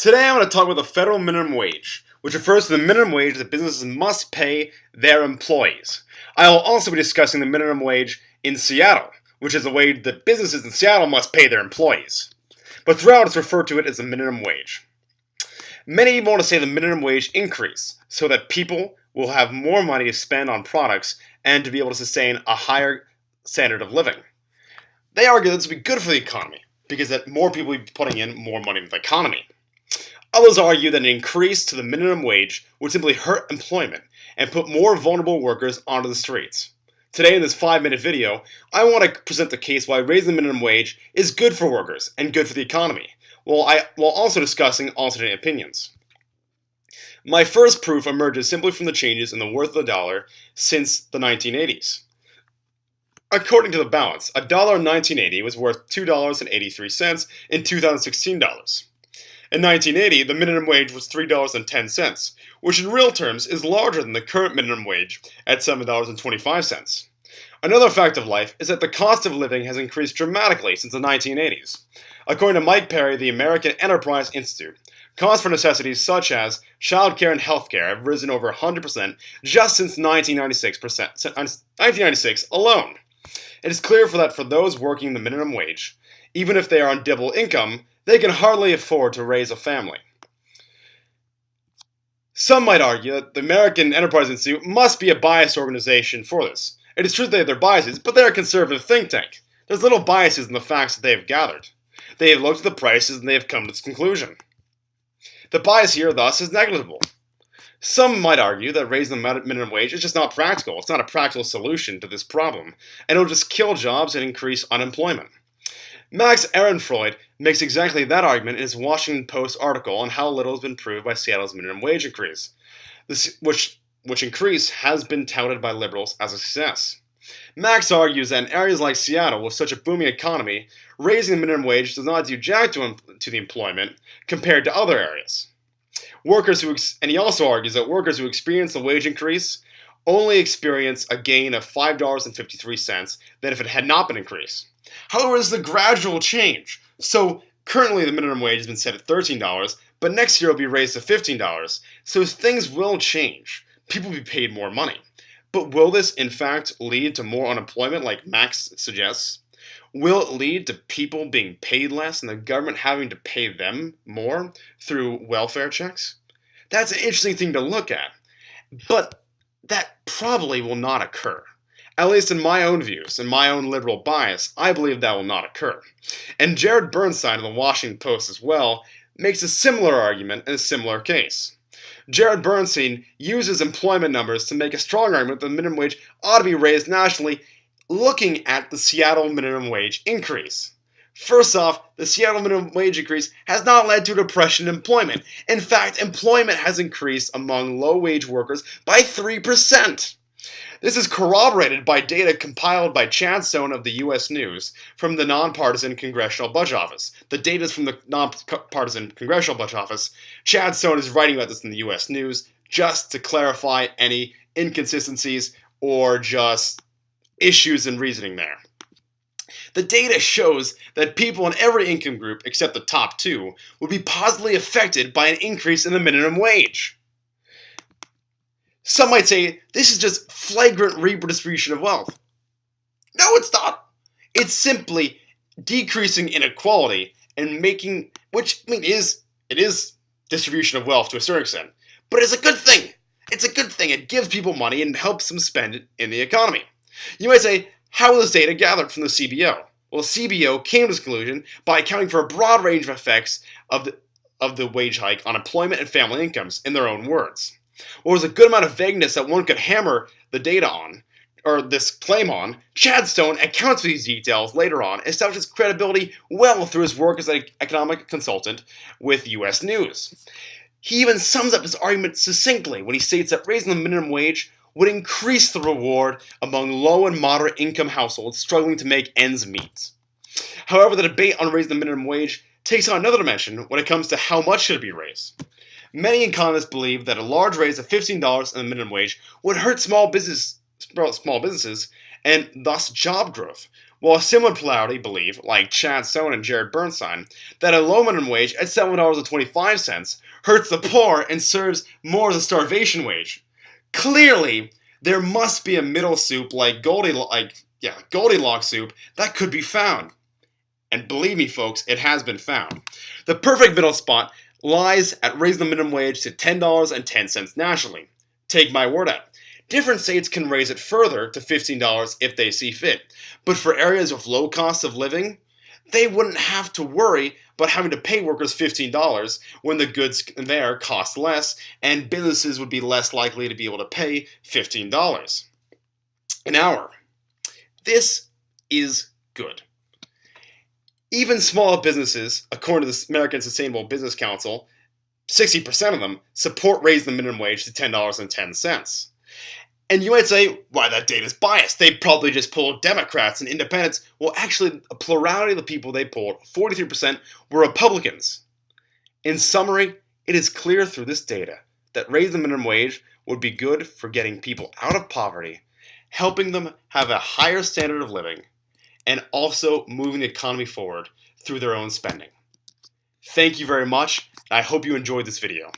Today I'm going to talk about the federal minimum wage, which refers to the minimum wage that businesses must pay their employees. I will also be discussing the minimum wage in Seattle, which is the wage that businesses in Seattle must pay their employees. But throughout it's referred to it as the minimum wage. Many people want to say the minimum wage increase so that people will have more money to spend on products and to be able to sustain a higher standard of living. They argue this would be good for the economy because that more people will be putting in more money into the economy. Others argue that an increase to the minimum wage would simply hurt employment and put more vulnerable workers onto the streets. Today in this 5-minute video, I want to present the case why raising the minimum wage is good for workers and good for the economy, while also discussing alternate opinions. My first proof emerges simply from the changes in the worth of the dollar since the 1980s. According to the balance, a dollar in 1980 was worth $2.83 in 2016 dollars. In 1980, the minimum wage was $3.10, which in real terms is larger than the current minimum wage at $7.25. Another fact of life is that the cost of living has increased dramatically since the 1980s. According to Mike Perry, the American Enterprise Institute, costs for necessities such as childcare and healthcare have risen over 100% just since 1996 alone. It is clear that for those working the minimum wage, even if they are on double income, they can hardly afford to raise a family. Some might argue that the American Enterprise Institute must be a biased organization for this. It is true that they have biases, but they are a conservative think tank. There's little biases in the facts that they have gathered. They have looked at the prices and they have come to this conclusion. The bias here, thus, is negligible. Some might argue that raising the minimum wage is just not practical. It's not a practical solution to this problem, and it will just kill jobs and increase unemployment. Max Ehrenfreund makes exactly that argument in his Washington Post article on how little has been proved by Seattle's minimum wage increase, which increase has been touted by liberals as a success. Max argues that in areas like Seattle, with such a booming economy, raising the minimum wage does not do jack to the employment compared to other areas. And he also argues that workers who experience the wage increase only experience a gain of $5.53 than if it had not been increased. However, this is a gradual change. So currently the minimum wage has been set at $13, but next year it will be raised to $15. So things will change. People will be paid more money. But will this in fact lead to more unemployment like Max suggests? Will it lead to people being paid less and the government having to pay them more through welfare checks? That's an interesting thing to look at. But that probably will not occur. At least in my own views and my own liberal bias, I believe that will not occur. And Jared Bernstein of the Washington Post as well makes a similar argument in a similar case. Jared Bernstein uses employment numbers to make a strong argument that the minimum wage ought to be raised nationally, looking at the Seattle minimum wage increase. First off, the Seattle minimum wage increase has not led to a depression in employment. In fact, employment has increased among low-wage workers by 3%. This is corroborated by data compiled by Chad Stone of the U.S. News from the Nonpartisan Congressional Budget Office. The data is from the Nonpartisan Congressional Budget Office. Chad Stone is writing about this in the U.S. News just to clarify any inconsistencies or just issues in reasoning there. The data shows that people in every income group except the top two would be positively affected by an increase in the minimum wage. Some might say this is just flagrant redistribution of wealth. No, it's not. It's simply decreasing inequality and making, it is distribution of wealth to a certain extent, but it's a good thing. It's a good thing. It gives people money and helps them spend it in the economy. You might say, how was this data gathered from the CBO? Well, the CBO came to this conclusion by accounting for a broad range of effects of the wage hike on employment and family incomes, in their own words. Well, there's a good amount of vagueness that one could hammer the data on, or this claim on. Chad Stone accounts for these details later on, establishes credibility well through his work as an economic consultant with U.S. News. He even sums up his argument succinctly when he states that raising the minimum wage would increase the reward among low and moderate income households struggling to make ends meet. However, the debate on raising the minimum wage takes on another dimension when it comes to how much should it be raised. Many economists believe that a large raise of $15 in the minimum wage would hurt small businesses and thus job growth, while a similar plurality believe, like Chad Stone and Jared Bernstein, that a low minimum wage at $7.25 hurts the poor and serves more as a starvation wage. Clearly, there must be a middle soup like Goldilocks soup that could be found. And believe me, folks, it has been found. The perfect middle spot lies at raising the minimum wage to $10.10 nationally. Take my word at it. Different states can raise it further to $15 if they see fit. But for areas with low costs of living, they wouldn't have to worry about having to pay workers $15 when the goods there cost less, and businesses would be less likely to be able to pay $15 an hour. This is good. Even small businesses, according to the American Sustainable Business Council, 60% of them support raising the minimum wage to $10.10. And you might say, why, that data's biased. They probably just polled Democrats and independents. Well, actually, a plurality of the people they polled, 43%, were Republicans. In summary, it is clear through this data that raising the minimum wage would be good for getting people out of poverty, helping them have a higher standard of living, and also moving the economy forward through their own spending. Thank you very much. I hope you enjoyed this video.